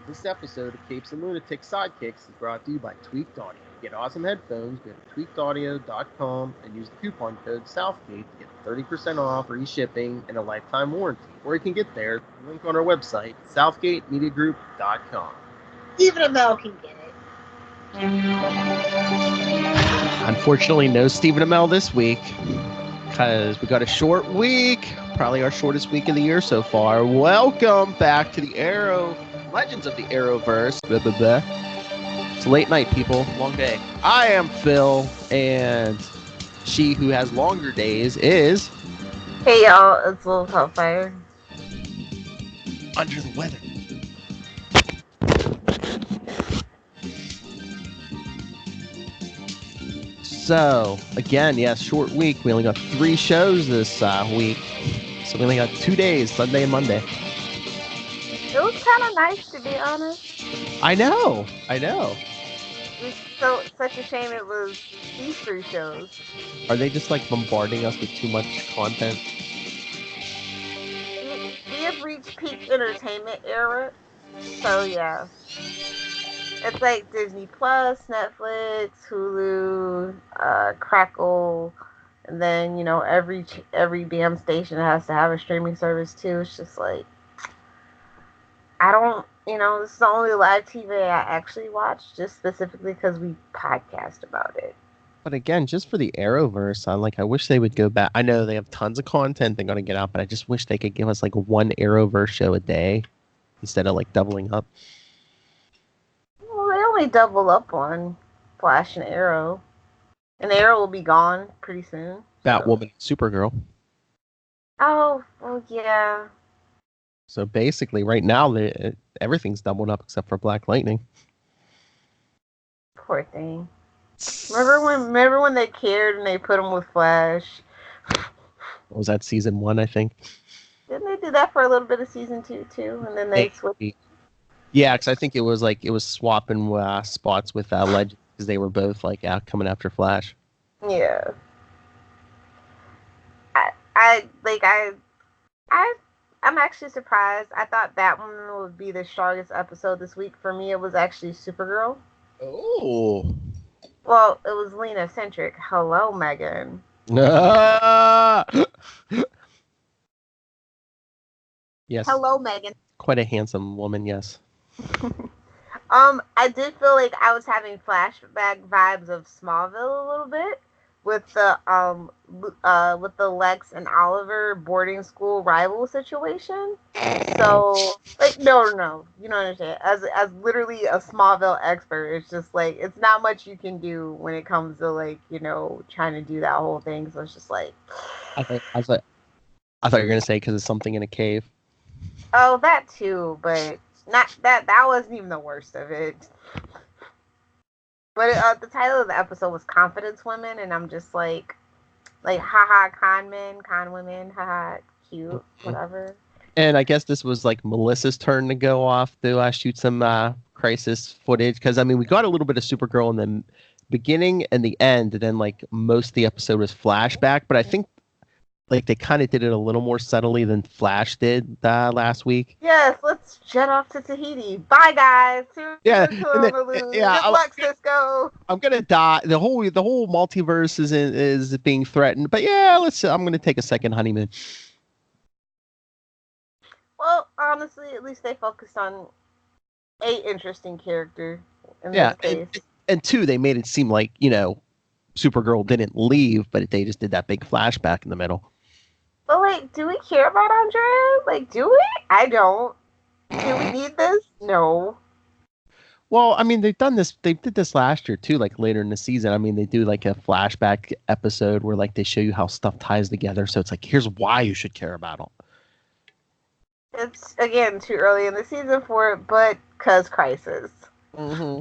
This episode of Capes and Lunatics Sidekicks is brought to you by Tweaked Audio. Get awesome headphones, go to tweakedaudio.com and use the coupon code SOUTHGATE to get 30% off, free shipping, and a lifetime warranty. Or you can get there, link on our website, southgatemediagroup.com. Even a Mel can get it. Unfortunately, no Stephen Amell this week because we got a short week, probably our shortest week of the year so far. Welcome back to the Arrow, Legends of the Arrowverse. Blah, blah, blah. It's late night, people. Long day. I am Phil, and she who has longer days is... Hey y'all, it's Little Hellfire. Under the weather. So, again, yes, short week. We only got 3 shows this week. So we only got 2 days, Sunday and Monday. It was kind of nice, to be honest. I know. It's such a shame it was these 3 shows. Are they just like bombarding us with too much content? We have reached peak entertainment era, so yeah. It's like Disney Plus, Netflix, Hulu, Crackle, and then, you know, every damn station has to have a streaming service too. It's just like, I don't, you know, this is the only live TV I actually watch, just specifically because we podcast about it. But again, just for the Arrowverse, I wish they would go back. I know they have tons of content they're going to get out, but I just wish they could give us like one Arrowverse show a day instead of like doubling up. Well, they only double up on Flash and Arrow. And Arrow will be gone pretty soon. Batwoman, Supergirl. Oh, well, yeah. So basically, right now, everything's doubled up except for Black Lightning. Poor thing. Remember when they cared and they put him with Flash? What was that, season 1, I think? Didn't they do that for a little bit of season 2 too? And then they switched. Yeah, because I think it was swapping spots with Legends because they were both coming after Flash. Yeah. I'm actually surprised. I thought Batwoman would be the strongest episode this week. For me, it was actually Supergirl. Oh. Well, it was Lena-centric. Hello, Megan. Yes. Hello, Megan. Quite a handsome woman, yes. I did feel like I was having flashback vibes of Smallville a little bit with the Lex and Oliver boarding school rival situation. So, no, you don't understand. As literally a Smallville expert, it's just like it's not much you can do when it comes to trying to do that whole thing. So it's just like I thought you were gonna say because it's something in a cave. Oh, that too, but not that. That wasn't even the worst of it. But the title of the episode was Confidence Women, and I'm just like haha, con men, con women, haha, cute, whatever. And I guess this was Melissa's turn to go off to shoot some crisis footage, because we got a little bit of Supergirl in the beginning and the end, and then most of the episode was flashback. But I think they kind of did it a little more subtly than Flash did last week. Yes, let's jet off to Tahiti. Bye, guys. Yeah, Good luck, Cisco. I'm gonna die. The whole multiverse is being threatened. But yeah, I'm gonna take a second honeymoon. Well, honestly, at least they focused on a interesting character in this case. And 2, they made it seem like Supergirl didn't leave, but they just did that big flashback in the middle. But do we care about Andrea? Do we? I don't. Do we need this? No. Well, they've done this. They did this last year too. Later in the season, they do a flashback episode where they show you how stuff ties together. So it's here's why you should care about them. It's again too early in the season for it, but cause crisis. Mm-hmm.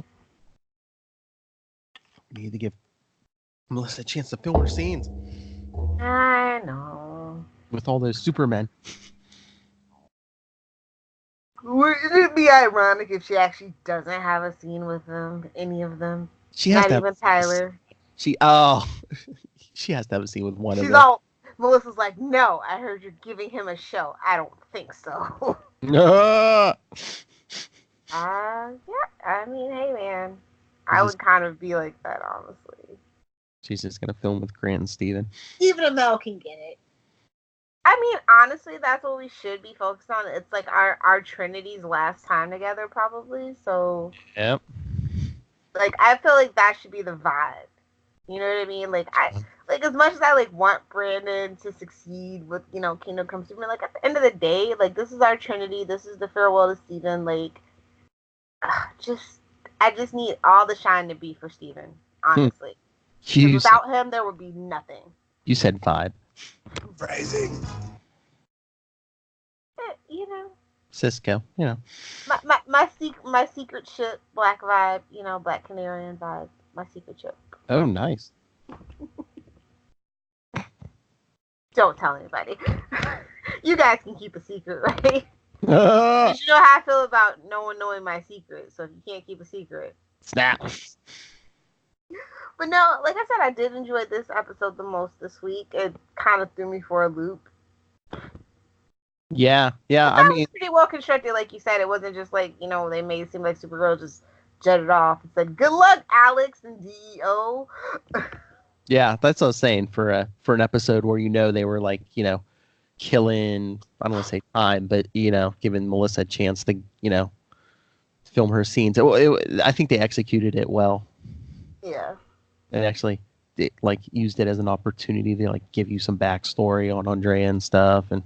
We need to give Melissa a chance to film her scenes. I know. With all those Supermen. Wouldn't it be ironic if she actually doesn't have a scene with them, any of them? She has Not even Tyler. She has to have a scene with one of them. Melissa's like, no, I heard you're giving him a show. I don't think so. No. I I mean, hey, man. I would kind of be like that, honestly. She's just going to film with Grant and Steven. Stephen Amell can get it. I mean, honestly, that's what we should be focused on. It's like our Trinity's last time together, probably. So, yep. Like, I feel like that should be the vibe. You know what I mean? Like, as much as I like want Brandon to succeed with, you know, Kingdom Come Superman, like at the end of the day, like this is our Trinity. This is the farewell to Steven. Like, I just need all the shine to be for Steven, honestly. Without him, there would be nothing. You said vibe. Phrasing. You know. Cisco, you know. My secret ship, Black vibe, you know, Black Canarian vibe. My secret ship. Oh, nice. Don't tell anybody. You guys can keep a secret, right? Because you know how I feel about no one knowing my secret. So if you can't keep a secret. Snap. But no, like I said, I did enjoy this episode the most this week. It kind of threw me for a loop. Yeah. I mean, was pretty well constructed, like you said. It wasn't just like, you know, they made it seem like Supergirl just jetted off and said, "Good luck, Alex and DEO." Yeah, that's what I was saying for an episode where, you know, they were like, you know, killing, I don't want to say time, but, you know, giving Melissa a chance to, you know, film her scenes. I think they executed it well. Yeah. And actually, like, used it as an opportunity to, like, give you some backstory on Andrea and stuff. And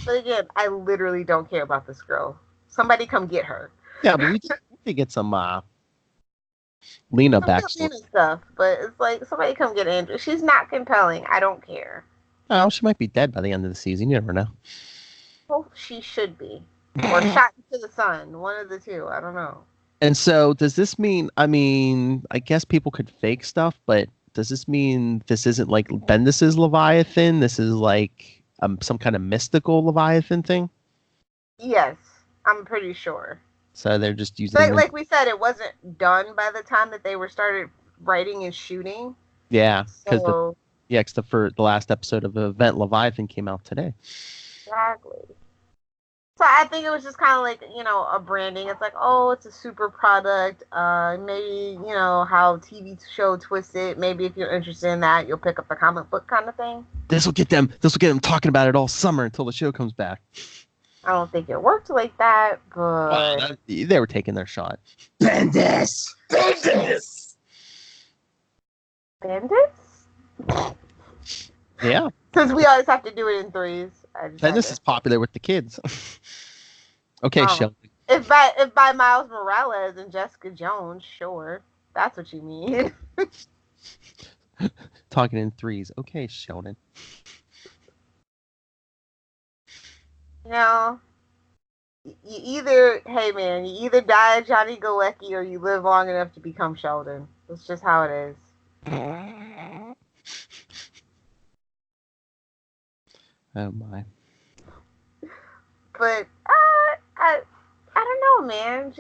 but again, I literally don't care about this girl. Somebody come get her. Yeah, but we did get some Lena backstory stuff, but it's like, somebody come get Andrea. She's not compelling. I don't care. Oh, she might be dead by the end of the season. You never know. Well, she should be. Or shot into the sun. One of the two. I don't know. And so, does this mean, I mean, I guess people could fake stuff, but does this mean this isn't like Bendis's Leviathan? This is like some kind of mystical Leviathan thing? Yes, I'm pretty sure. So they're just using... Like we said, it wasn't done by the time that they were started writing and shooting. Yeah, because the last episode of Event Leviathan came out today. Exactly. So I think it was just kind of like, you know, a branding. It's like, oh, it's a super product. Maybe, you know, how TV show Twisted. Maybe if you're interested in that, you'll pick up the comic book kind of thing. This will get them talking about it all summer until the show comes back. I don't think it worked like that, but... Well, they were taking their shot. Bendis! Yeah. Since we always have to do it in threes. Bendis is popular with the kids. Okay, Sheldon. If by Miles Morales and Jessica Jones, sure. That's what you mean. Talking in threes. Okay, Sheldon. You know, you either die Johnny Galecki or you live long enough to become Sheldon. That's just how it is. Oh my. But I don't know, man.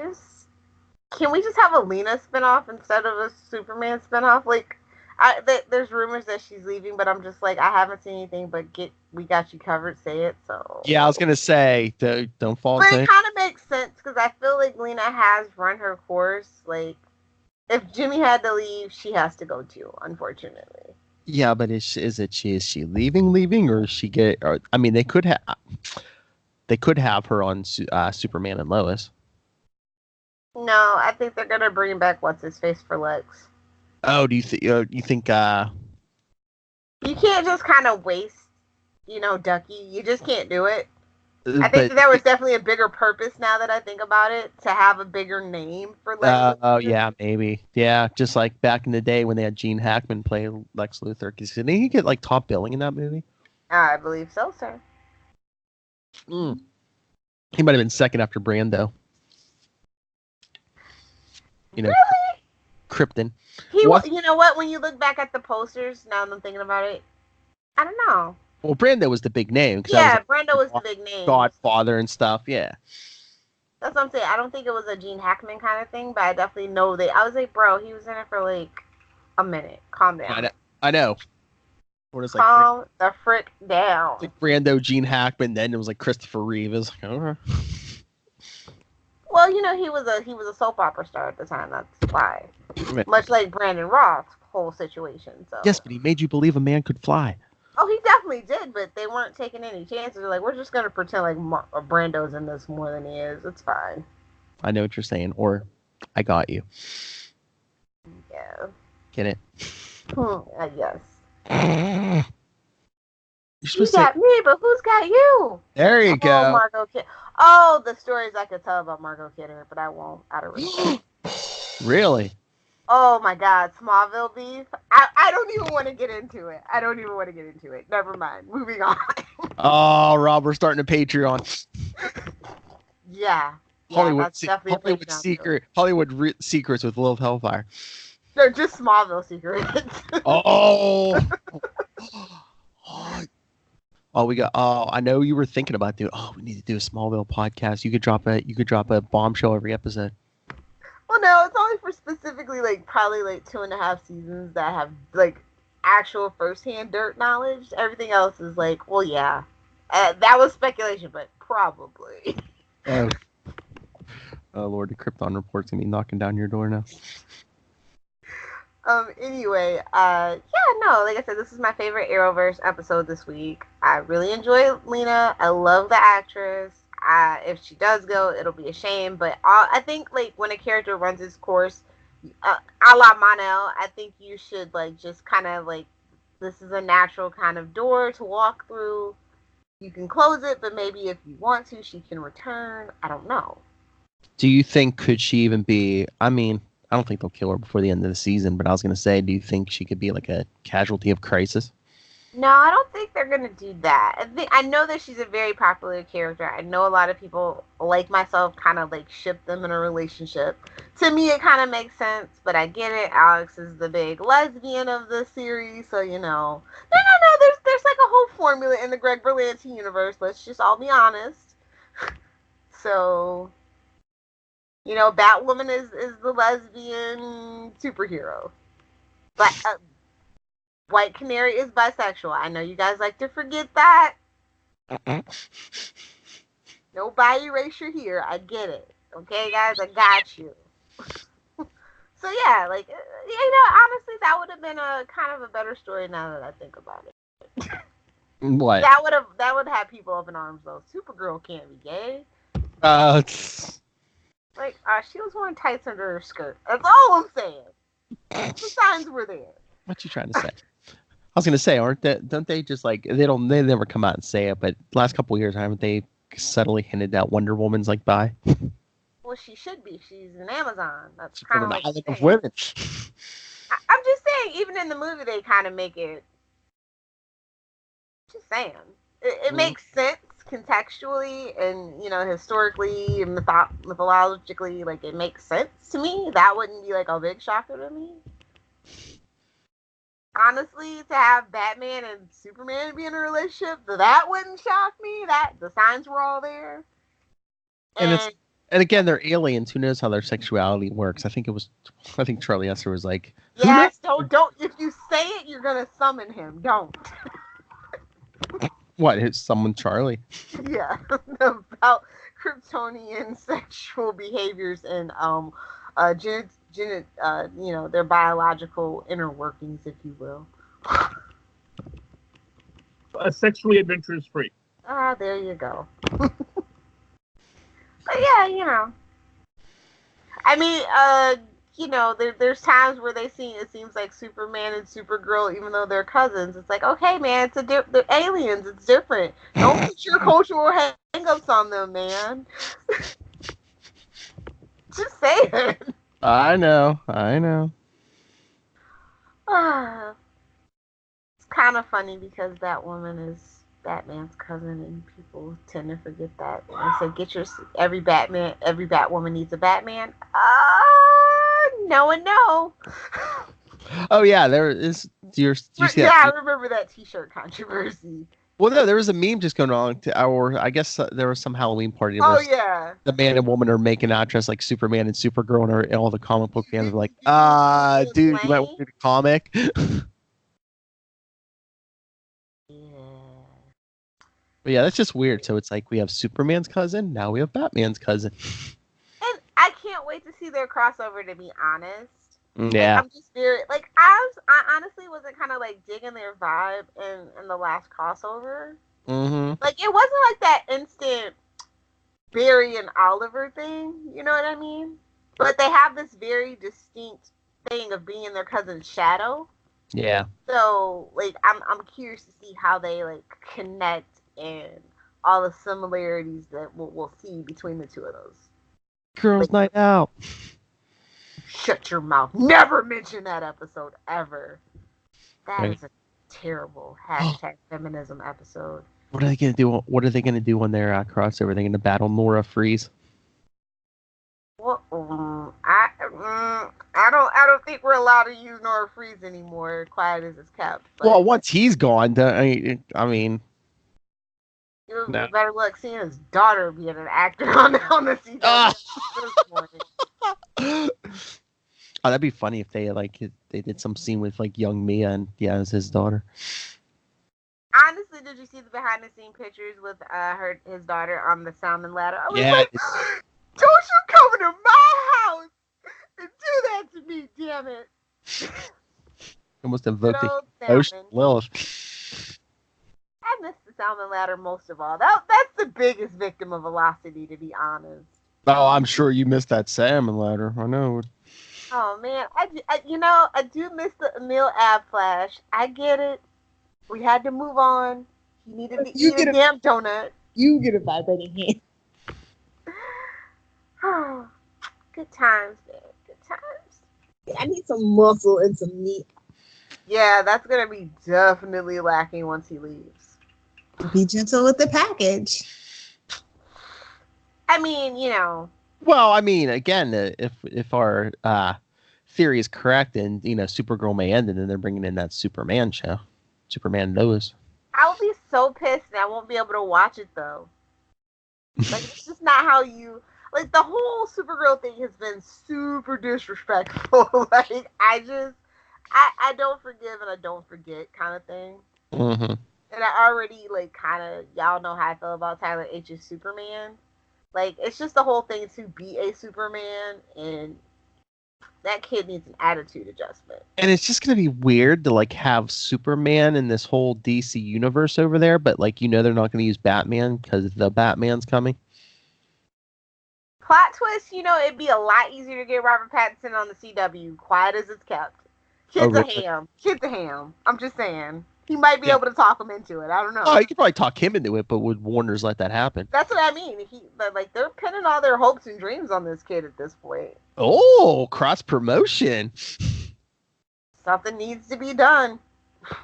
Can we just have a Lena spinoff instead of a Superman spinoff? Like, there's rumors that she's leaving, but I'm just like, I haven't seen anything. But we got you covered. Say it. So yeah, I was gonna say, don't fall. But it kind of makes sense because I feel like Lena has run her course. Like, if Jimmy had to leave, she has to go too. Unfortunately. Yeah, but is she leaving, or is she get? Or, I mean, they could have her on Superman and Lois. No, I think they're gonna bring back what's his face for Lex. Oh, do you think? You think? You can't just kind of waste, Ducky. You just can't do it. I think there was definitely a bigger purpose now that I think about it to have a bigger name for Lex. Oh yeah, maybe. Yeah, just like back in the day when they had Gene Hackman play Lex Luthor. Didn't he get like top billing in that movie? I believe so, sir. He might have been second after Brando. Really? Krypton. You know what? When you look back at the posters, now that I'm thinking about it, I don't know. Well, Brando was the big name. Yeah, Brando was the big name. Godfather and stuff, yeah. That's what I'm saying. I don't think it was a Gene Hackman kind of thing, but I definitely know that. I was like, bro, he was in it for like a minute. Calm down. I know. Calm the frick down. Like Brando, Gene Hackman, then it was like Christopher Reeve. It was like, okay. Well, he was a soap opera star at the time. That's why. Right. Much like Brandon Roth's whole situation. So. Yes, but he made you believe a man could fly. Oh, he definitely did, but they weren't taking any chances. They're like, we're just gonna pretend like Brando's in this more than he is. It's fine. I know what you're saying, or I got you. Yeah. Get it? Yes. You got me, but who's got you? There you go. Margot Kidder. Oh, the stories I could tell about Margot Kidder, but I won't. Out of respect. Really? Oh my God, Smallville beef. I don't even want to get into it. Never mind. Moving on. Oh, Rob, we're starting a Patreon. Yeah. Hollywood Hollywood Secrets with Lil Hellfire. No, just Smallville secrets. Oh. Oh, we got. Oh, I know you were thinking about doing. Oh, we need to do a Smallville podcast. You could drop a bombshell every episode. Well, no, it's only for specifically probably 2.5 seasons that have actual firsthand dirt knowledge. Everything else is well, yeah, that was speculation, but probably. Oh Lord, the Krypton report's gonna be knocking down your door now. Anyway, yeah, no, like I said, this is my favorite Arrowverse episode this week. I really enjoy Lena. I love the actress. If she does go, it'll be a shame. But I think when a character runs its course, a la Monel, I think you should just kind of this is a natural kind of door to walk through. You can close it, but maybe if you want to, she can return. I don't know. Do you think could she even be? I mean, I don't think they'll kill her before the end of the season, but I was gonna say, do you think she could be a casualty of Crisis? No, I don't think they're gonna do that. I know that she's a very popular character. I know a lot of people, like myself, kind of ship them in a relationship. To me, it kind of makes sense, but I get it. Alex is the big lesbian of the series, so No. There's a whole formula in the Greg Berlanti universe. Let's just all be honest. So, Batwoman is the lesbian superhero, but. White Canary is bisexual. I know you guys like to forget that. No bi erasure here. I get it. Okay, guys? I got you. So, yeah, honestly, that would have been a kind of a better story now that I think about it. What? That would have people up in arms, though. Supergirl can't be gay. She was wearing tights under her skirt. That's all I'm saying. The signs were there. What you trying to say? I was gonna say, don't they just they never come out and say it, but the last couple of years haven't they subtly hinted that Wonder Woman's bi? Well, she should be. She's an Amazon. That's kind of island of women. I'm just saying, even in the movie, they kind of make it. Just saying, it makes sense contextually and historically and mythologically. It makes sense to me. That wouldn't be a big shocker to me. Honestly, to have Batman and Superman be in a relationship, that wouldn't shock me. That the signs were all there. And again, they're aliens. Who knows how their sexuality works? I think Charlie Esther was like, yes, don't. If you say it, you're gonna summon him. Don't. What? Is someone Charlie? Yeah, about Kryptonian sexual behaviors and their biological inner workings, if you will. A sexually adventurous freak. Ah, there you go. But yeah, I mean, there's times where it seems like Superman and Supergirl, even though they're cousins, it's okay, man, they're aliens, it's different. Don't put your cultural hang-ups on them, man. Just say it. I know. It's kind of funny because Batwoman is Batman's cousin, and people tend to forget that. I said, every Batwoman needs a Batman. No and no. Oh yeah, there is. Do you see that? Yeah, I remember that T-shirt controversy. Well, no, there was a meme just going on, or I guess there was some Halloween party. Oh, yeah. The man and woman are making out dressed like Superman and Supergirl, and all the comic book fans are like, dude, you might want to read a comic. But yeah, that's just weird. So it's we have Superman's cousin, now we have Batman's cousin. And wait to see their crossover, to be honest. Yeah. Like, I'm just very, like, I honestly wasn't kind of, like, digging their vibe in the last crossover. Mm-hmm. Like, it wasn't like that instant Barry and Oliver thing, you know what I mean? But they have this very distinct thing of being in their cousin's shadow. Yeah. So, like, I'm curious to see how they, like, connect and all the similarities that we'll see between the two of those. Girls' night out. Shut your mouth. Never mention that episode ever. That is a terrible #feminism episode. What are they gonna do? What are they gonna do when they're crossover? Are they gonna battle Nora Freeze? Well, I don't think we're allowed to use Nora Freeze anymore. Quiet as it's kept. But Well, once he's gone, I mean, it no. was better luck seeing his daughter being an actor on the CW. Oh, that'd be funny if they they did some scene with like young Mia and it was his daughter. Honestly, did you see the behind the scene pictures with his daughter on the sounding ladder? I was like, don't you come to my house and do that to me, damn it. Almost invoked the Salmon. Lilith. I missed the salmon ladder most of all. That's the biggest victim of Velocity, to be honest. Oh, I'm sure you missed that salmon ladder. I know. Oh man, I do miss the Emil ab flash. I get it. We had to move on. He needed to eat a damn donut. You get a vibrating hand. Good times, man. Good times. I need some muscle and some meat. Yeah, that's gonna be definitely lacking once he leaves. Be gentle with the package. I mean, you know. Well, I mean, again, if our theory is correct, and Supergirl may end, and then they're bringing in that Superman show, Superman Lois. I'll be so pissed, and I won't be able to watch it though. Like, it's just not how you. Like, the whole Supergirl thing has been super disrespectful. Like, I don't forgive and I don't forget kind of thing. Mm-hmm. And I already, like, kind of, y'all know how I feel about Tyler H's Superman. Like, it's just the whole thing to be a Superman, and that kid needs an attitude adjustment. And it's just going to be weird to, like, have Superman in this whole DC universe over there, but, like, they're not going to use Batman because the Batman's coming. Plot twist, it'd be a lot easier to get Robert Pattinson on the CW, quiet as it's kept. Kid's a ham. Kid's a ham. I'm just saying. He might be able to talk him into it. I don't know. Oh, you could probably talk him into it, but would Warner's let that happen? That's what I mean. They're pinning all their hopes and dreams on this kid at this point. Oh, cross promotion. Something needs to be done.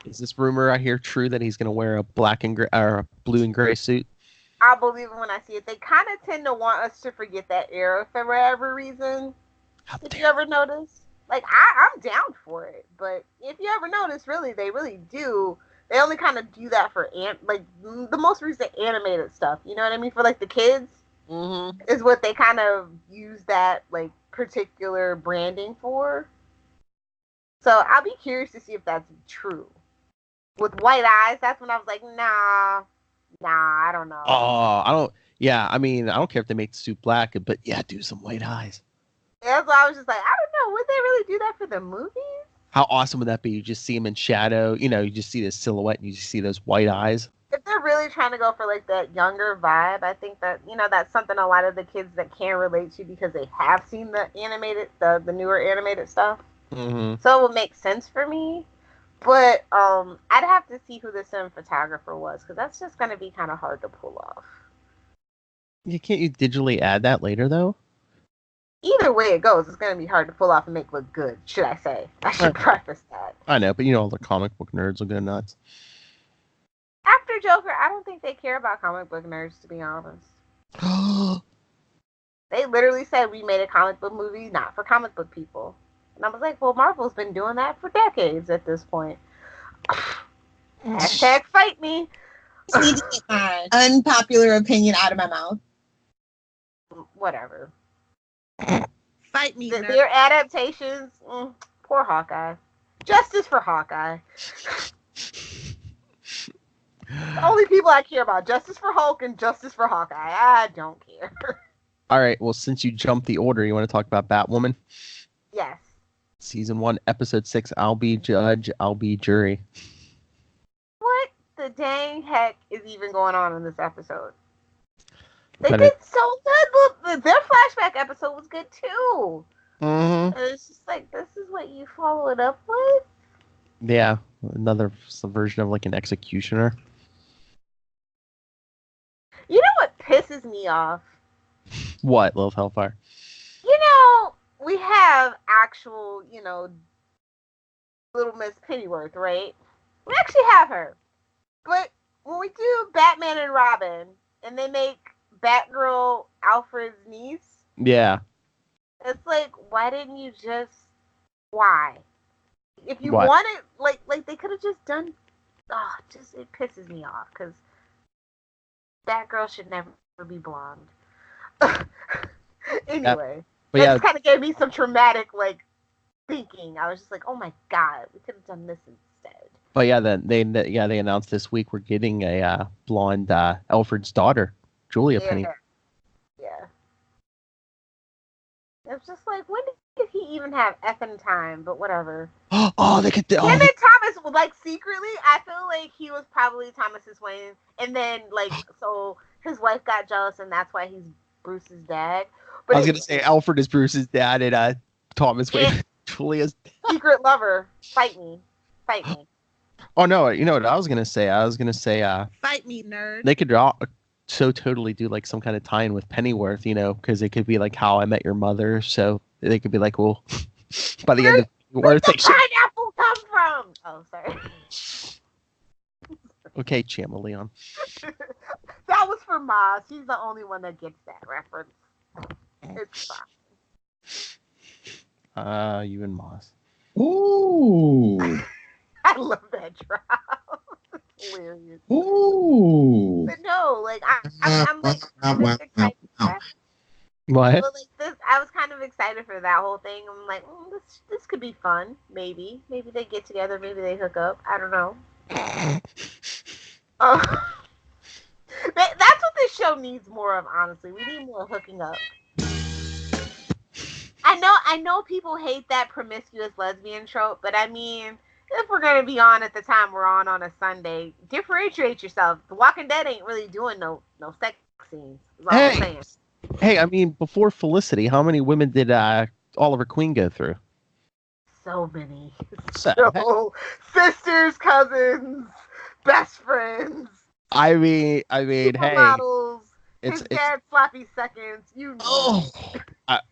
Is this rumor I hear true that he's going to wear a black and gray, or a blue and gray suit? I'll believe it when I see it. They kind of tend to want us to forget that era for whatever reason. Did you ever notice? Like, I'm down for it, but if you ever notice, really, they really do. They only kind of do that for the most recent animated stuff. You know what I mean? For like the kids, is what they kind of use that like particular branding for. So I'll be curious to see if that's true. With white eyes, that's when I was like, nah, I don't know. Oh, I don't. Yeah, I mean, I don't care if they make the suit black, but yeah, do some white eyes. Yeah, so I was just like, I don't know. Would they really do that for the movies? How awesome would that be? You just see him in shadow. You just see the silhouette, and you just see those white eyes. If they're really trying to go for like that younger vibe, I think that that's something a lot of the kids that can relate to because they have seen the animated, the newer animated stuff. Mm-hmm. So it would make sense for me. But I'd have to see who the cinematographer was because that's just going to be kind of hard to pull off. Can't you digitally add that later though? Either way it goes, it's going to be hard to pull off and make look good, should I say. I should preface that. I know, but all the comic book nerds will go nuts. After Joker, I don't think they care about comic book nerds, to be honest. They literally said we made a comic book movie not for comic book people. And I was like, well, Marvel's been doing that for decades at this point. Hashtag fight me. I need to get my unpopular opinion out of my mouth. Whatever. Fight me. Their adaptations, poor Hawkeye. Justice for Hawkeye. The only people I care about, Justice for Hulk and Justice for Hawkeye. I don't care. All right. Well, since you jumped the order, you want to talk about Batwoman? Yes. Season 1, Episode 6. I'll be judge. I'll be jury. What the dang heck is even going on in this episode? They But did so good. Their flashback episode was good too. Mm-hmm. It's just like, this is what you follow it up with? Yeah, another version of like an executioner. You know what pisses me off? What, Lil Hellfire? You know, we have actual, Little Miss Pennyworth, right? We actually have her. But when we do Batman and Robin, and they make Batgirl Alfred's niece, Yeah. it's like, why didn't you just... Why? If you What? wanted, like they could have just done... it pisses me off, because Batgirl should never be blonde. Anyway, But that just kind of gave me some traumatic, thinking. I was just like, oh my god, we could have done this instead. But yeah, then they announced this week we're getting a blonde Alfred's daughter, Julia Penny. Yeah. It's just like, when did he even have effing time? But whatever. Oh, they could. Him and Thomas, secretly, I feel like he was probably Thomas's Wayne, and then so his wife got jealous, and that's why he's Bruce's dad. But I was gonna say Alfred is Bruce's dad, and Thomas Wayne Julia's secret lover. Fight me. Oh no, you know what I was gonna say? Fight me, nerd. They could so totally do like some kind of tie-in with Pennyworth, because it could be like How I Met Your Mother. So they could be like, well, by the end of Pennyworth, where did the pineapple come from? Oh, sorry. Okay, Chameleon. That was for Maz. She's the only one that gets that reference. It's fine. You and Moss. Ooh. I love that drop. It's hilarious. Ooh. But no, I'm excited. What? But this, I was kind of excited for that whole thing. I'm like, this could be fun. Maybe they get together. Maybe they hook up. I don't know. That's what this show needs more of. Honestly, we need more hooking up. I know people hate that promiscuous lesbian trope, but I mean, if we're gonna be on at the time we're on a Sunday, differentiate yourself. The Walking Dead ain't really doing no sex scenes. Is all I'm saying. Hey, I mean, before Felicity, how many women did Oliver Queen go through? So many. So, sisters, cousins, best friends. I mean, hey, models. His dad sloppy seconds. You know. Oh.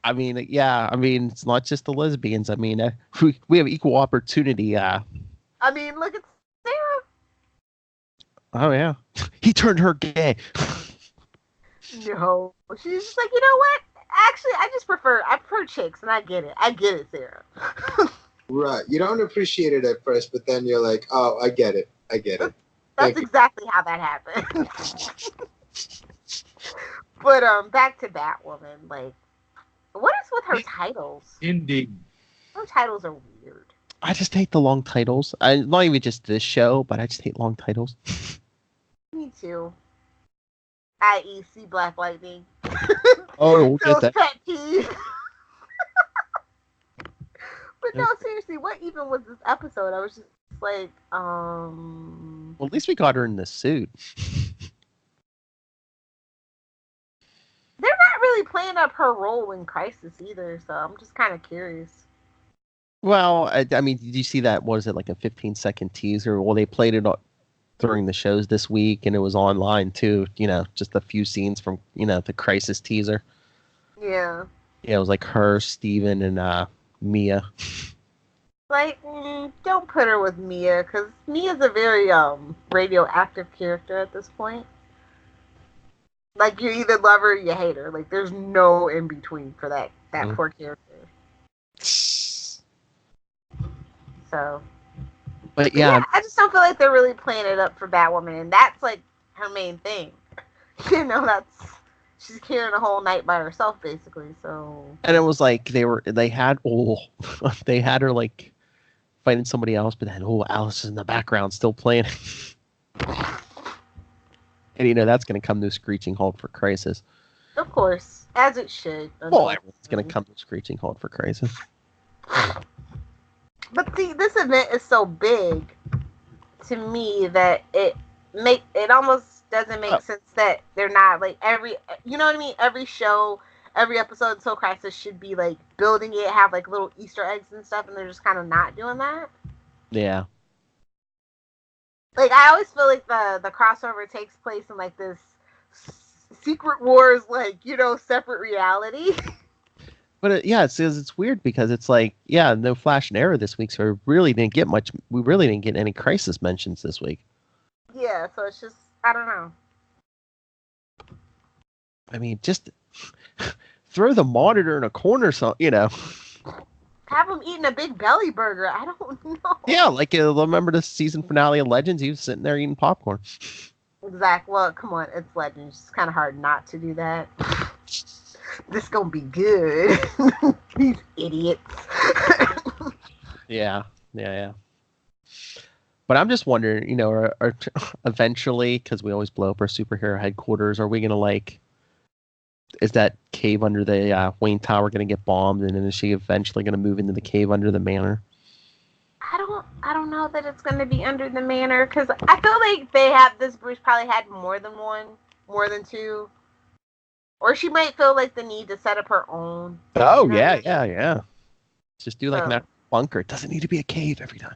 I mean, yeah. I mean, it's not just the lesbians. I mean, we have equal opportunity. I mean, look at Sarah. Oh yeah, he turned her gay. No, she's just like, you know what? Actually, I prefer chicks, and I get it, Sarah. Right. You don't appreciate it at first, but then you're like, oh, I get it. That's exactly how that happened. But back to Batwoman. What is with her titles? Indeed. Her titles are weird. I just hate the long titles. Not even just this show, but I just hate long titles. Me too. I.e. See Black Lightning. Oh, we'll get that. Pet peeve. But no, seriously, what even was this episode? I was just like, Well, at least we got her in the suit. They're not really playing up her role in Crisis either, so I'm just kind of curious. Well, I mean, did you see that? What is it, like a 15-second teaser? Well, they played it during the shows this week, and it was online too. Just a few scenes from the Crisis teaser. Yeah. Yeah, it was like her, Steven, and Mia. Don't put her with Mia, because Mia's a very radioactive character at this point. You either love her or you hate her. There's no in between for that poor character. So. But yeah, I just don't feel like they're really playing it up for Batwoman, and that's her main thing. She's carrying a whole night by herself, basically. So. And it was like they had her fighting somebody else, but then Alice is in the background still playing. And that's going to come to a screeching halt for Crisis. Of course. As it should. Well, everyone's going to come to a screeching halt for Crisis. But see, this event is so big to me that it almost doesn't make sense that they're not like you know what I mean? Every show, every episode until Crisis should be like building it, have like little Easter eggs and stuff, and they're just kind of not doing that. Yeah. Like, I always feel like the crossover takes place in like this Secret Wars, like, you know, separate reality. But it's weird because it's like, no Flash and Arrow this week, so we really didn't get any Crisis mentions this week. Yeah, so it's just, I don't know. I mean, just throw the Monitor in a corner, so you know. Have him eating a big belly burger. I don't know. Yeah, like remember the season finale of Legends? He was sitting there eating popcorn. Exactly. Well, come on, it's Legends. It's kind of hard not to do that. This gonna be good. These idiots. Yeah. But I'm just wondering, you know, are eventually, because we always blow up our superhero headquarters, are we gonna like? Is that cave under the Wayne Tower going to get bombed, and then is she eventually going to move into the cave under the manor? I don't know that it's going to be under the manor, because I feel like Bruce probably had more than two, or she might feel like the need to set up her own. Oh yeah. Just do like an bunker. It doesn't need to be a cave every time.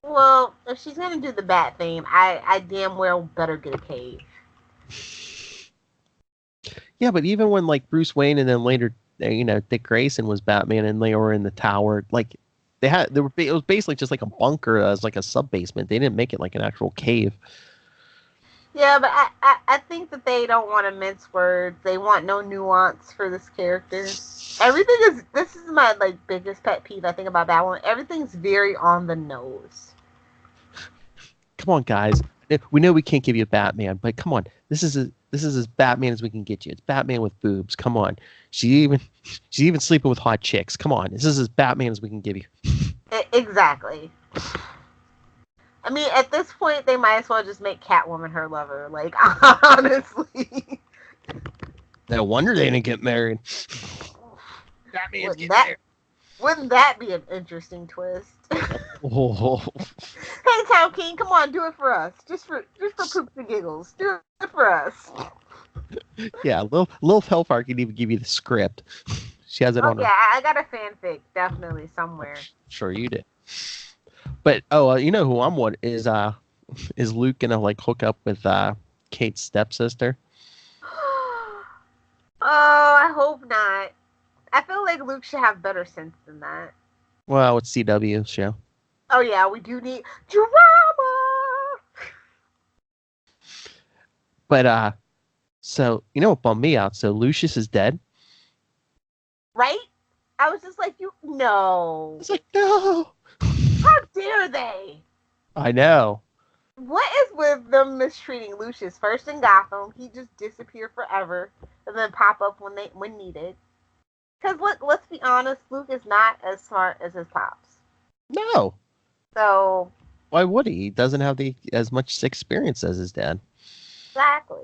Well, if she's going to do the Bat theme, I damn well better get a cave. Yeah, but even when like Bruce Wayne and then later, you know, Dick Grayson was Batman and they were in the tower, like it was basically just like a bunker as like a sub basement. They didn't make it like an actual cave. Yeah, but I think that they don't want to mince words. They want no nuance for this character. This is my like biggest pet peeve I think about Batwoman. Everything's very on the nose. Come on, guys. We know we can't give you a Batman, but come on. This is as Batman as we can get you. It's Batman with boobs. Come on. She's even sleeping with hot chicks. Come on. This is as Batman as we can give you. Exactly. I mean, at this point, they might as well just make Catwoman her lover. Like, honestly. No wonder they didn't get married. Batman's getting married. Wouldn't that be an interesting twist? Oh. Hey, Town King, come on, do it for us. Just for poops and giggles. Do it for us. Yeah, Lil Hellfire can even give you the script. She has it on her. Yeah, I got a fanfic, definitely, somewhere. Sure you did. But, you know who I'm what is Luke gonna, like, hook up with Kate's stepsister? Oh, I hope not. I feel like Luke should have better sense than that. Well, it's CW's show. Oh, yeah, we do need drama! But, so, you know what bummed me out? So, Lucius is dead. Right? I was just like, no. It's like, no! How dare they? I know. What is with them mistreating Lucius? First in Gotham, he just disappeared forever, and then pop up when needed. Because let's be honest, Luke is not as smart as his pops. No. So. Why would he? He doesn't have as much experience as his dad. Exactly.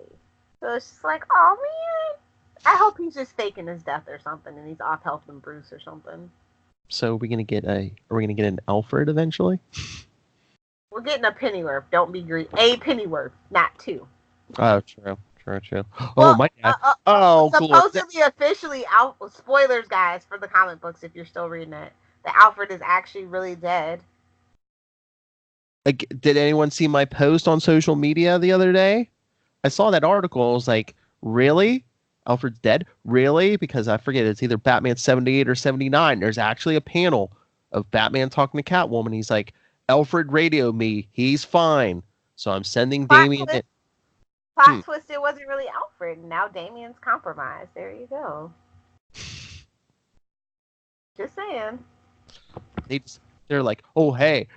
So it's just like, oh man. I hope he's just faking his death or something, and he's off helping Bruce or something. So are we gonna get an Alfred eventually? We're getting a Pennyworth. Don't be greedy. A Pennyworth, not two. Oh, true. Well, my God. Supposedly, officially, spoilers, guys, for the comic books, if you're still reading it, that Alfred is actually really dead. Like, did anyone see my post on social media the other day? I saw that article. I was like, really? Alfred's dead? Really? Because I forget, it's either Batman 78 or 79. There's actually a panel of Batman talking to Catwoman. He's like, Alfred radioed me. He's fine. So I'm sending Damian in. Plot twist, it wasn't really Alfred. Now Damian's compromised. There you go. Just saying. They're like, oh, hey,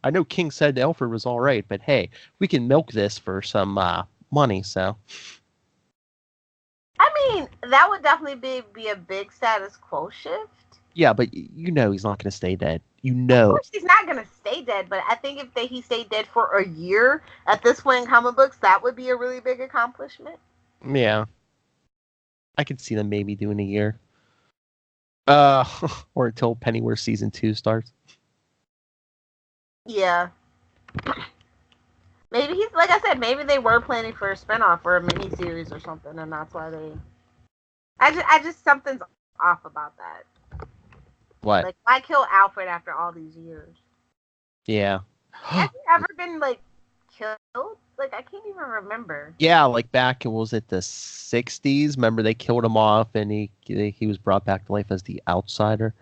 I know King said Alfred was all right, but hey, we can milk this for some money, so. I mean, that would definitely be a big status quo shift. Yeah, but you know he's not going to stay dead. You know. Of course he's not going to stay dead, but I think if he stayed dead for a year at this point in comic books, that would be a really big accomplishment. Yeah. I could see them maybe doing a year. Or until Pennyworth season 2 starts. Yeah. Maybe he's like I said. Maybe they were planning for a spinoff or a miniseries or something, and that's why they. I just something's off about that. What? Like, why kill Alfred after all these years? Yeah. Has he ever been like killed? Like, I can't even remember. Yeah, like back was it the 60s? Remember they killed him off, and he was brought back to life as the outsider.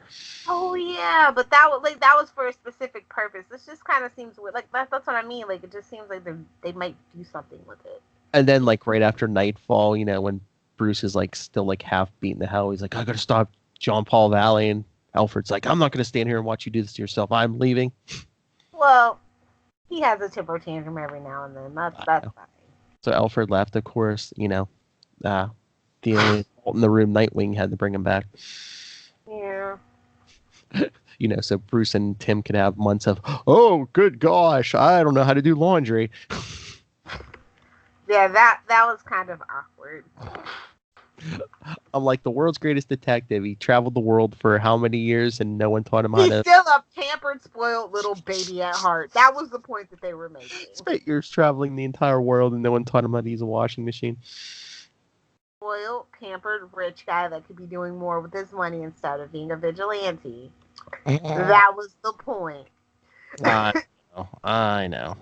Oh yeah, but that was for a specific purpose. This just kind of seems weird. Like that's what I mean. Like it just seems like they might do something with it. And then like right after nightfall, when Bruce is like still like half beaten to hell, he's like, I gotta stop John Paul Valley, and Alfred's like, I'm not gonna stand here and watch you do this to yourself. I'm leaving. Well, he has a temper tantrum every now and then. That's fine. So Alfred left, of course. The only in the room, Nightwing had to bring him back. Yeah. So Bruce and Tim could have months of, oh, good gosh, I don't know how to do laundry. Yeah, that was kind of awkward. I'm like, the world's greatest detective. He traveled the world for how many years, and no one taught him how He's to... still a pampered, spoiled little baby at heart. That was the point that they were making. Spent years traveling the entire world, and no one taught him how to use a washing machine. Spoiled, pampered, rich guy that could be doing more with his money instead of being a vigilante. That was the point. I know.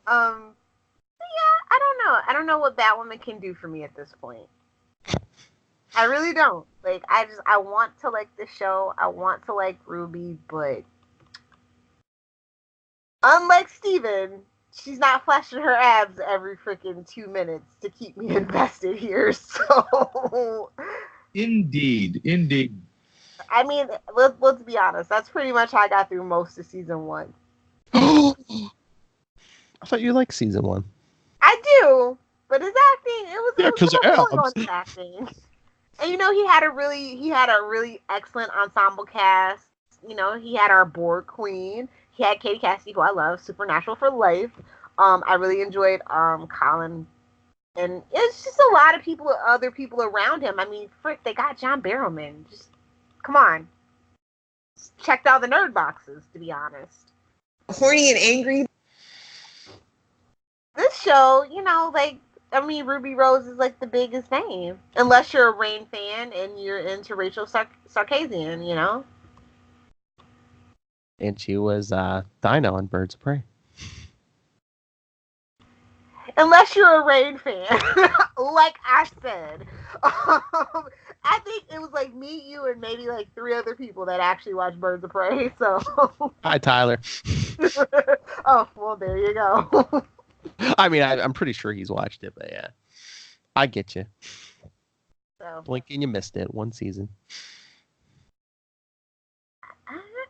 Yeah, I don't know. I don't know what Batwoman can do for me at this point. I really don't. Like, I want to like the show. I want to like Ruby, but unlike Steven, she's not flashing her abs every freaking 2 minutes to keep me invested here. So, Indeed. I mean, let's be honest. That's pretty much how I got through most of season 1. I thought you liked season 1. I do, but his acting, it was on his acting. And he had a really excellent ensemble cast. He had our board queen. He had Katie Cassidy, who I love, Supernatural for life. I really enjoyed Colin, and it's just a lot of other people around him. I mean, frick, they got John Barrowman. Just come on, checked all the nerd boxes, to be honest. Horny and angry. This show, Ruby Rose is like the biggest name, unless you're a Rain fan and you're into Rachel Sarkisian, And she was Dinah on Birds of Prey. Unless you're a Rain fan, like I said. I think it was like me, you, and maybe like 3 other people that actually watch Birds of Prey. So. Hi, Tyler. Oh, well, there you go. I mean, I'm pretty sure he's watched it, but yeah. I get you. So. Blink and you missed it. 1 season.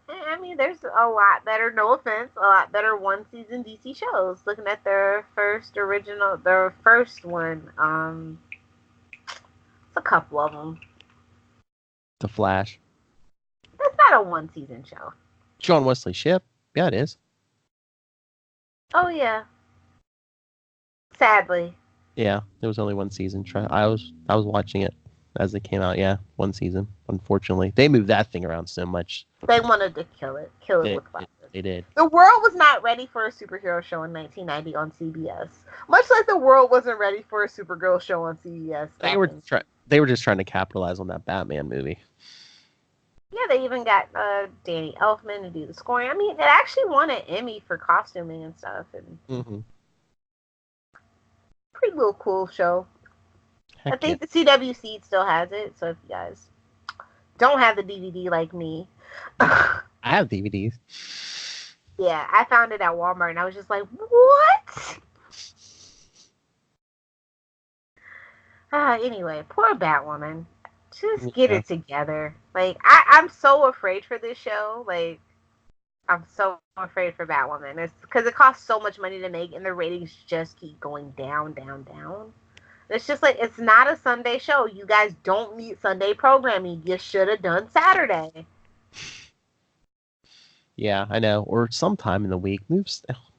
I mean, there's a lot better, no offense, a lot better 1-season DC shows. Looking at their first one, it's a couple of them. The Flash. That's not a 1-season show. John Wesley Shipp. Yeah, it is. Oh, yeah. Sadly. Yeah, there was only 1 season. I was watching it as it came out. Yeah, 1 season. Unfortunately, they moved that thing around so much. They wanted to kill it with classes. They did. The world was not ready for a superhero show in 1990 on CBS. Much like the world wasn't ready for a Supergirl show on CBS. They were just trying to capitalize on that Batman movie. Yeah, they even got Danny Elfman to do the scoring. I mean, it actually won an Emmy for costuming and stuff. And pretty little cool show. Heck I think the CWC still has it. So if you guys don't have the DVD like me. I have DVDs. Yeah, I found it at Walmart and I was just like, what? Anyway, poor Batwoman. Just get it together. Like, I'm so afraid for this show. Like, I'm so afraid for Batwoman. It's because it costs so much money to make and the ratings just keep going down, down, down. It's just like, it's not a Sunday show. You guys don't need Sunday programming. You should have done Saturday. Yeah, I know. Or sometime in the week. Move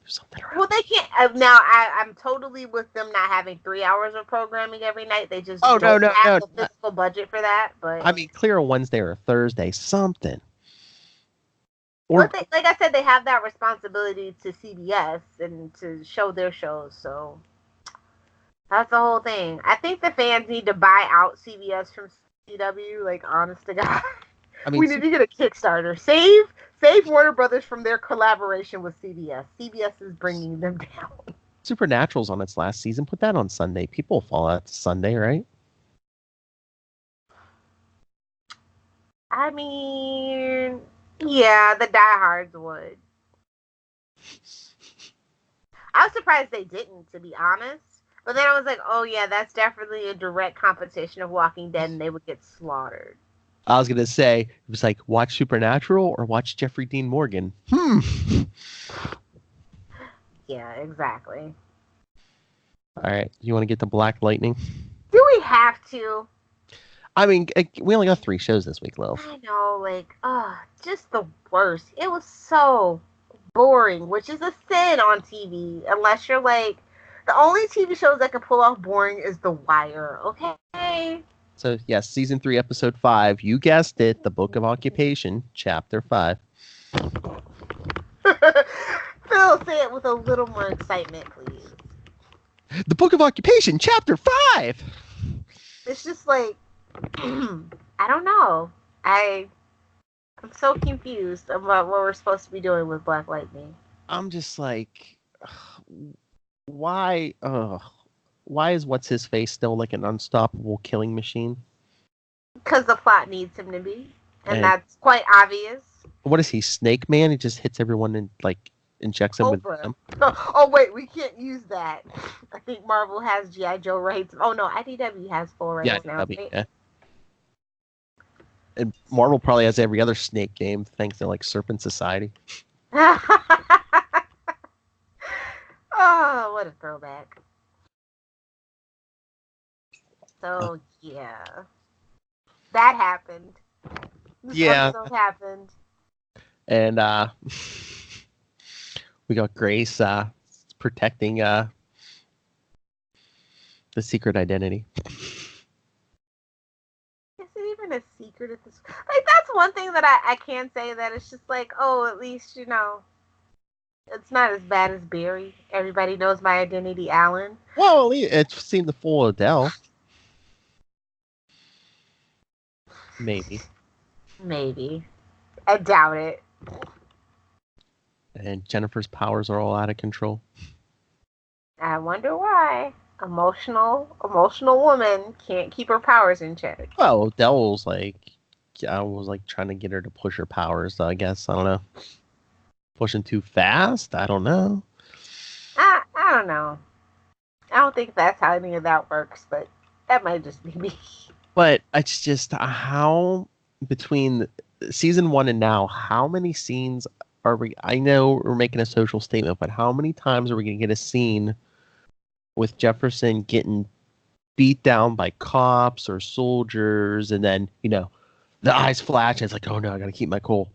something around. Well, they can't. Now, I'm totally with them not having 3 hours of programming every night. They just don't have the physical budget for that. But I mean, clear a Wednesday or a Thursday, something. Or like I said, they have that responsibility to CBS and to show their shows. So that's the whole thing. I think the fans need to buy out CBS from CW. Like, honest to God, I mean, we need to get a Kickstarter. Save Warner Brothers from their collaboration with CBS. CBS is bringing them down. Supernatural's on its last season. Put that on Sunday. People fall out to Sunday, right? I mean, yeah, the diehards would. I was surprised they didn't, to be honest. But then I was like, oh yeah, that's definitely a direct competition of Walking Dead, and they would get slaughtered. I was gonna say, it was like, watch Supernatural or watch Jeffrey Dean Morgan. Yeah, exactly. All right, you want to get to Black Lightning? Do we have to? I mean, we only got 3 shows this week, Lil. I know, just the worst. It was so boring, which is a sin on TV, unless you're like, the only TV shows that can pull off boring is The Wire, okay? So, yes, Season 3, Episode 5. You guessed it, The Book of Occupation, Chapter 5. Phil, say it with a little more excitement, please. The Book of Occupation, Chapter 5! It's just like, I don't know. I'm so confused about what we're supposed to be doing with Black Lightning. I'm just like, why is What's-His-Face still like an unstoppable killing machine? Because the plot needs him to be. And that's quite obvious. What is he, Snake Man? He just hits everyone and like injects them with them. Oh wait, we can't use that. I think Marvel has G.I. Joe rights. Oh no, IDW has full rights now. Right? Yeah. And Marvel probably has every other Snake game thanks to like Serpent Society. Oh, what a throwback. So yeah. That happened. This episode happened. And we got Grace protecting the secret identity. Is it even a secret at this? Like, that's one thing that I can say, that it's just like, oh, at least, you know, it's not as bad as Barry. Everybody knows my identity, Alan. Well, it seemed to fool Adele. Maybe. I doubt it. And Jennifer's powers are all out of control. I wonder why. Emotional woman can't keep her powers in check. Well, Adele was like, I was like trying to get her to push her powers. So I guess, I don't know. Pushing too fast? I don't know. I don't know. I don't think that's how any of that works, but that might just be me. But it's just how, between season 1 and now, how many scenes are we? I know we're making a social statement, but how many times are we going to get a scene with Jefferson getting beat down by cops or soldiers, and then, you know, the eyes flash, and it's like, oh no, I got to keep my cool.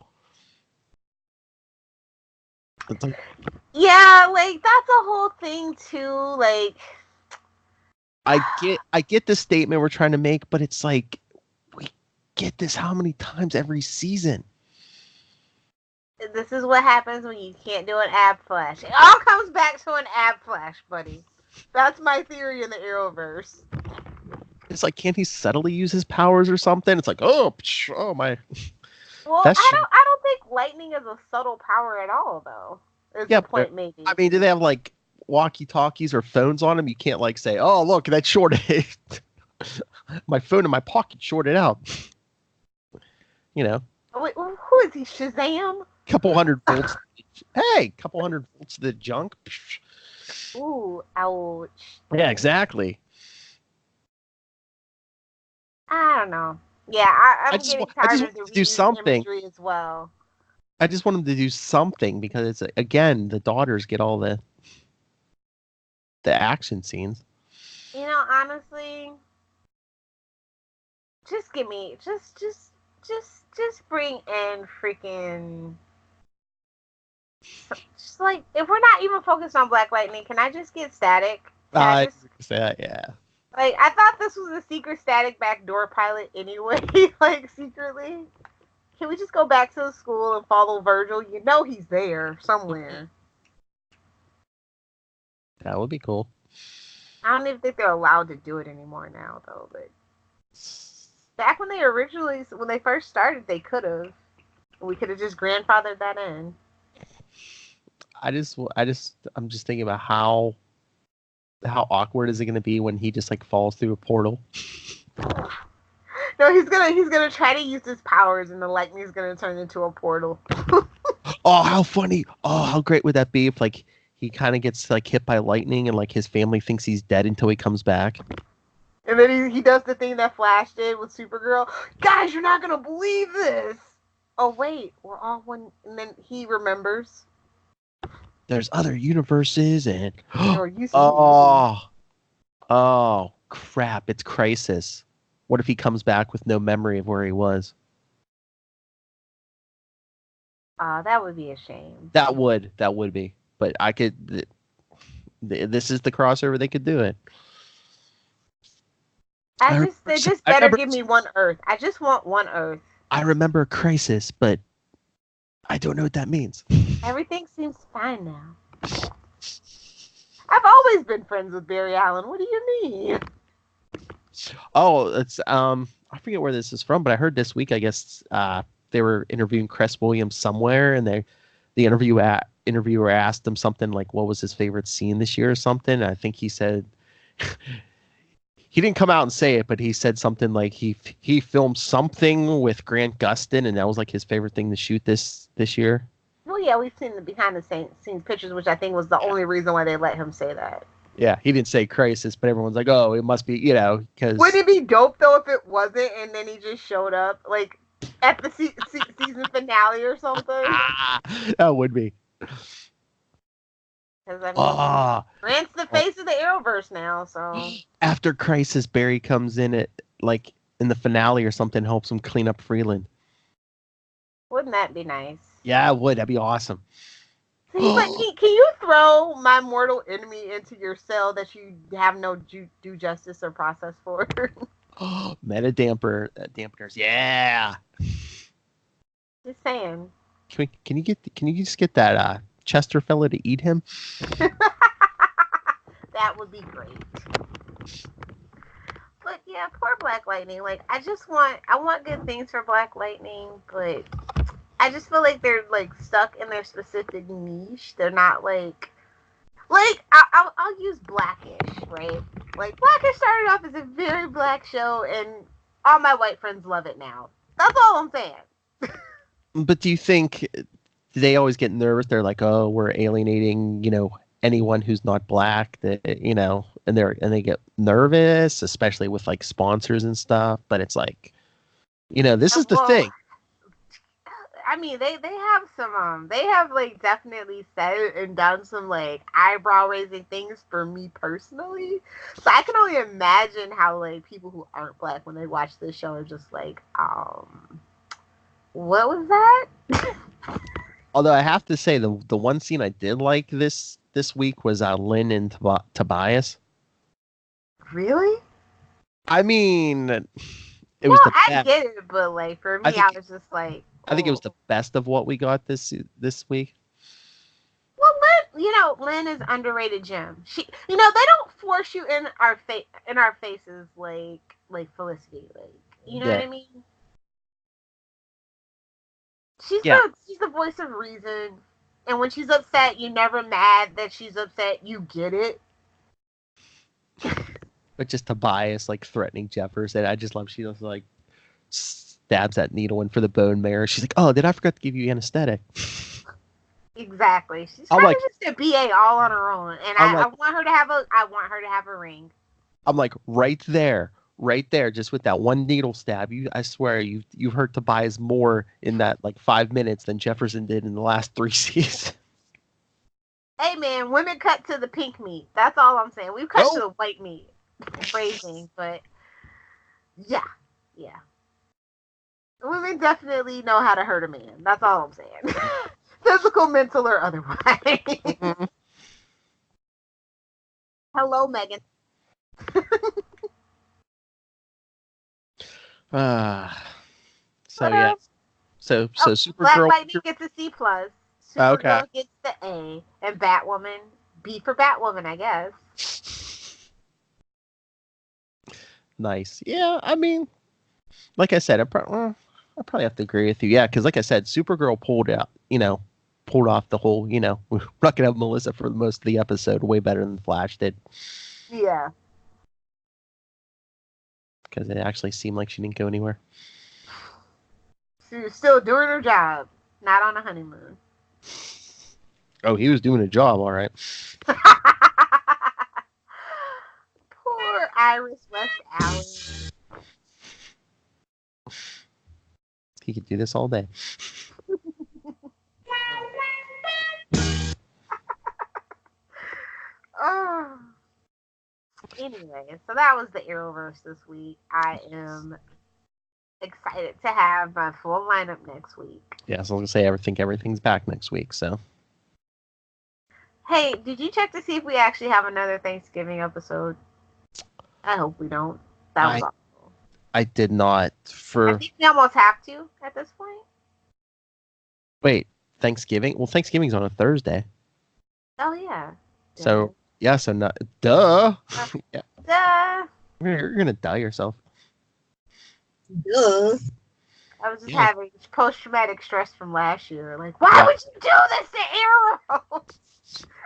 Like, yeah, like, that's a whole thing too. Like, I get the statement we're trying to make, but it's like, we get this how many times every season? This is what happens when you can't do an ab flash. It all comes back to an ab flash, buddy. That's my theory in the Arrowverse. It's like, can't he subtly use his powers or something? It's like, oh my. Well, I don't think lightning is a subtle power at all, though. Is the point, maybe. I mean, do they have like walkie-talkies or phones on them? You can't like say, oh look, that shorted. My phone in my pocket shorted out. You know. Wait, who is he? Shazam? Couple hundred volts. Hey, couple hundred volts to the junk. Ooh, ouch. Yeah, exactly. I don't know. Yeah, I'm getting tired of the do something imagery as well. I just want them to do something, because it's, again, the daughters get all the action scenes. You know, honestly, just give me just bring in freaking Just like, if we're not even focused on Black Lightning, can I just get Static? Can I just say that, yeah. Like, I thought this was a secret Static backdoor pilot anyway, like, secretly. Can we just go back to the school and follow Virgil? You know he's there somewhere. That would be cool. I don't even think they're allowed to do it anymore now, though, but back when they first started, they could have. We could have just grandfathered that in. I'm just thinking about how awkward is it going to be when he just like falls through a portal? No, he's gonna try to use his powers, and the lightning is gonna turn into a portal. Oh, how funny! Oh, how great would that be if like he kind of gets like hit by lightning and like his family thinks he's dead until he comes back. And then he does the thing that Flash did with Supergirl. Guys, you're not gonna believe this. Oh wait, we're all one. And then he remembers. There's other universes and oh crap! It's Crisis. What if he comes back with no memory of where he was? That would be a shame. That would be. But I could. This is the crossover. They could do it. They just better give me one Earth. I just want one Earth. I remember Crisis, but I don't know what that means. Everything seems fine now. I've always been friends with Barry Allen. What do you mean? Oh, it's I forget where this is from, but I heard this week. I guess they were interviewing Cress Williams somewhere, and the interviewer asked him something like, "What was his favorite scene this year?" or something. And I think he said he didn't come out and say it, but he said something like he filmed something with Grant Gustin, and that was like his favorite thing to shoot this year. Well, yeah, we've seen the behind the scenes pictures, which I think was the only reason why they let him say that. Yeah, he didn't say Crisis, but everyone's like, "Oh, it must be," because. Wouldn't it be dope though if it wasn't, and then he just showed up like at the season finale or something? That would be. Because I mean, Grant's the face of the Arrowverse now, so. After Crisis, Barry comes in at like in the finale or something, helps him clean up Freeland. Wouldn't that be nice? Yeah, it would. That'd be awesome. So he's like, can you throw my mortal enemy into your cell that you have no due justice or process for? Meta dampeners, yeah. Just saying. Can you just get that Chester fella to eat him? That would be great. But yeah, poor Black Lightning. Like, I want good things for Black Lightning, but I just feel like they're like stuck in their specific niche. They're not like I'll use Blackish, right? Like, Blackish started off as a very black show, and all my white friends love it now. That's all I'm saying. But do you think they always get nervous? They're like, "Oh, we're alienating, anyone who's not black." That and they get nervous, especially with like sponsors and stuff. But it's like, this is the thing. I mean, they have some they have like definitely said and done some like eyebrow raising things for me personally. So I can only imagine how like people who aren't black when they watch this show are just like, what was that? Although I have to say the one scene I did like this week was Lynn and Tobias. Really? I mean, it was the best. I get it, but like for me, I was just like. I think it was the best of what we got this week. Well, Lynn is underrated gem. She, they don't force you in our faces like Felicity, like what I mean. She's the voice of reason, and when she's upset, you're never mad that she's upset. You get it. But just Tobias like threatening Jefferson, I just love. She was like. Stabs that needle in for the bone marrow. She's like, "Oh, did I forget to give you anesthetic?" Exactly. She's trying to just a BA all on her own, and I want her to have a ring. I'm like, right there, just with that one needle stab. I swear, you've hurt Tobias more in that like 5 minutes than Jefferson did in the last 3 seasons. Hey man, women cut to the pink meat. That's all I'm saying. We've cut to the white meat. Phrasing, but yeah. Women definitely know how to hurt a man. That's all I'm saying. Physical, mental, or otherwise. Hello, Megan. So yeah. So Black Supergirl. Lightning gets a C+. Supergirl gets the A, and Batwoman B for Batwoman, I guess. Nice. Yeah, I mean, like I said, I probably have to agree with you. Yeah, because like I said, Supergirl pulled off the whole, we're not gonna have Melissa for most of the episode way better than Flash did. Yeah. Because it actually seemed like she didn't go anywhere. She was still doing her job, not on a honeymoon. Oh, he was doing a job, all right. Poor Iris West Allen. He could do this all day. Oh. Anyway, so that was the Arrowverse this week. I am excited to have my full lineup next week. Yeah, so I was gonna say everything's back next week, so. Hey, did you check to see if we actually have another Thanksgiving episode? I hope we don't. That was awful. I did not. I think we almost have to at this point. Wait, Thanksgiving? Well, Thanksgiving's on a Thursday. Oh, yeah. So, yeah, so not... Duh! Yeah. Duh! You're gonna die yourself. Duh. I was just having post-traumatic stress from last year. Like, why would you do this to Arrow?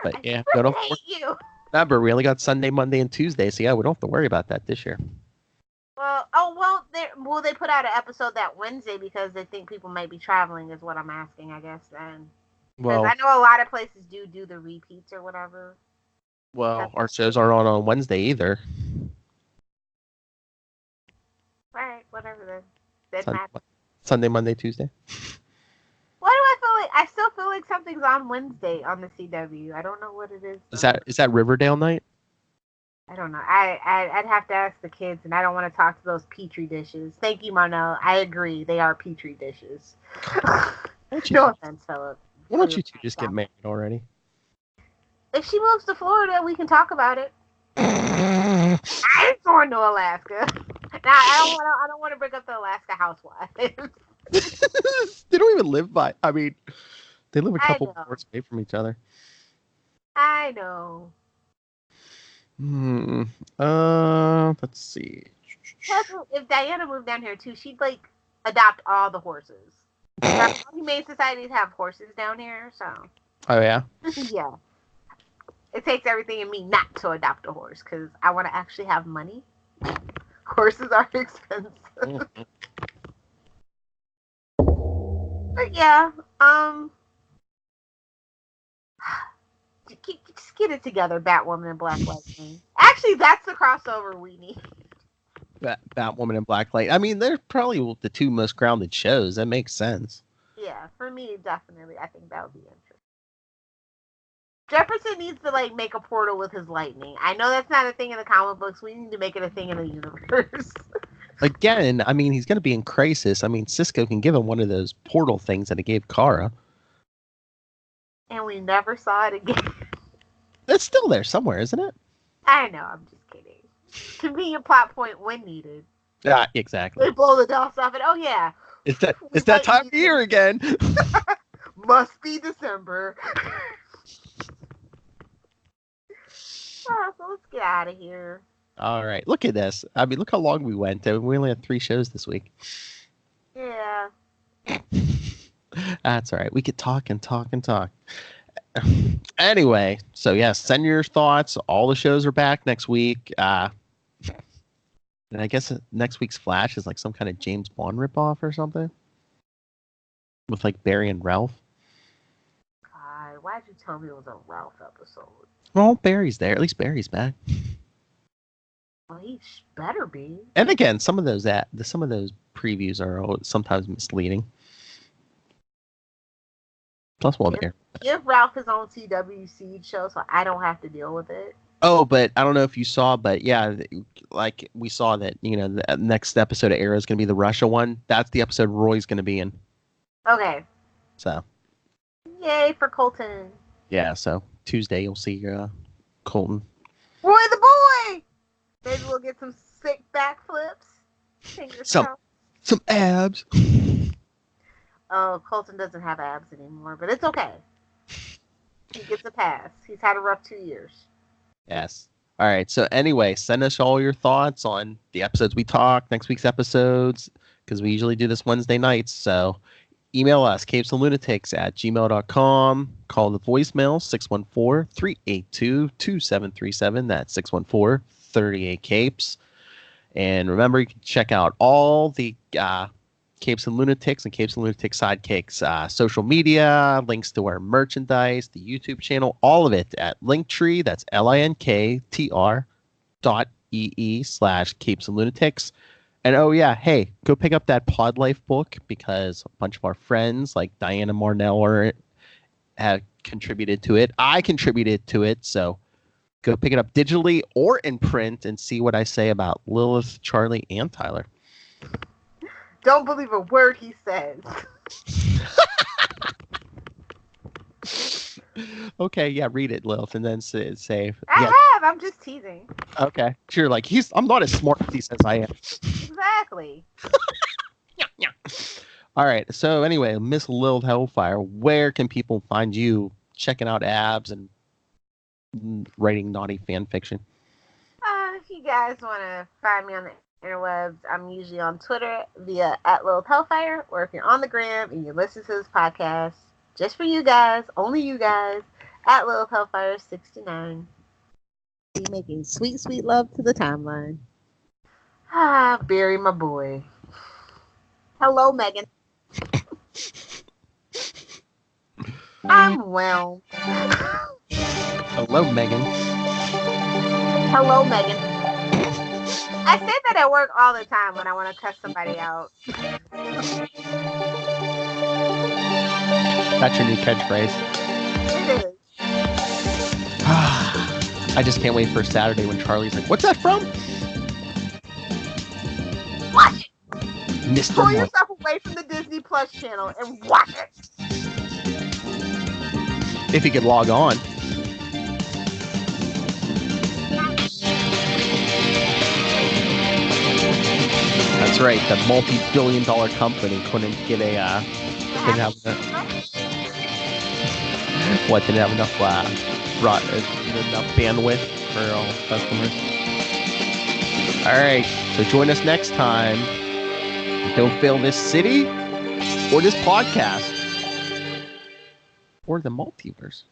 But yeah, I hate you. Remember, we only got Sunday, Monday, and Tuesday, so yeah, we don't have to worry about that this year. Will they put out an episode that Wednesday because they think people might be traveling? Is what I'm asking, I guess. Then, because I know a lot of places do the repeats or whatever. Well, our shows aren't on Wednesday either. Right, whatever then. Sunday, Monday, Tuesday. Why do I feel like I still feel like something's on Wednesday on the CW? I don't know what it is. Is that Riverdale night? I don't know. I'd have to ask the kids, and I don't want to talk to those petri dishes. Thank you, Marnell. I agree. They are petri dishes. No offense, Philip. Why don't you two just get married already? If she moves to Florida, we can talk about it. I ain't going to Alaska. Now, I don't want to bring up the Alaska housewives. They don't even live by. I mean, they live a couple doors away from each other. I know. Let's see. Plus, if Diana moved down here too, she'd adopt all the horses. Humane societies have horses down here, so. Oh yeah. Yeah. It takes everything in me not to adopt a horse because I want to actually have money. Horses are expensive. But yeah, just get it together, Batwoman and Black Lightning. Actually, that's the crossover we need. Batwoman and Black Light. I mean, they're probably the two most grounded shows. That makes sense. Yeah, for me, definitely. I think that would be interesting. Jefferson needs to make a portal with his lightning. I know that's not a thing in the comic books. We need to make it a thing in the universe. Again, I mean, he's going to be in Crisis. I mean, Cisco can give him one of those portal things that he gave Kara. And we never saw it again. It's still there somewhere, isn't it? I know, I'm just kidding. Convenient plot point when needed. Yeah, exactly. They blow the dust off it. Oh, yeah. It's that time of year again. Must be December. So let's get out of here. All right. Look at this. I mean, look how long we went. We only had 3 shows this week. Yeah. That's all right. We could talk and talk and talk. Anyway, so yeah, send your thoughts. All the shows are back next week. And I guess next week's Flash is some kind of James Bond ripoff or something. With Barry and Ralph. God, why'd you tell me it was a Ralph episode? Well, Barry's there. At least Barry's back. Well, he better be. And again, some of those previews are sometimes misleading. Plus, give Ralph his own CW Seed show, so I don't have to deal with it. Oh, but I don't know if you saw, but yeah, we saw that the next episode of Arrow is going to be the Russia one. That's the episode Roy's going to be in. Okay. So. Yay for Colton. Yeah, so Tuesday you'll see Colton. Roy the boy! Maybe we'll get some sick backflips. Fingers crossed. Some abs. Oh, Colton doesn't have abs anymore, but it's okay. He gets a pass. He's had a rough 2 years. Yes. All right. So anyway, send us all your thoughts on the episodes we talk, next week's episodes, because we usually do this Wednesday nights. So email us, capesandlunatics@gmail.com. Call the voicemail, 614-382-2737. That's 614-38-CAPES. And remember, you can check out all the Capes and Lunatics and Capes and Lunatics Sidekicks social media, links to our merchandise, the YouTube channel, all of it at Linktree. That's linktr.ee/Capes and Lunatics. And oh yeah, hey, go pick up that Pod Life book because a bunch of our friends like Diana Marnell have contributed to it. I contributed to it, so go pick it up digitally or in print and see what I say about Lilith, Charlie, and Tyler. Don't believe a word he says. Okay, yeah, read it, Lilith, and then say I yeah. have. I'm just teasing. Okay, sure. Like I'm not as smart as he says I am. Exactly. Yeah. All right. So anyway, Miss Lilith Hellfire, where can people find you checking out abs and writing naughty fan fiction? If you guys want to find me on the interwebs, I'm usually on Twitter via @Lilith Hellfire, or if you're on the gram and you listen to this podcast, just for you guys, only you guys, @Lilith Hellfire 69. Be making sweet, sweet love to the timeline. Barry, my boy. Hello, Megan. I'm well. Hello, Megan. Hello, Megan. I say that at work all the time when I want to cuss somebody out. That's your new catchphrase. It is. I just can't wait for Saturday when Charlie's like, "What's that from?" Watch it. Mr. Pull Monk. yourself away from the Disney Plus channel and watch it. If he could log on. That's right. The multi-billion-dollar company couldn't get didn't have enough enough bandwidth for all customers. All right. So join us next time. Don't fail this city or this podcast or the multiverse.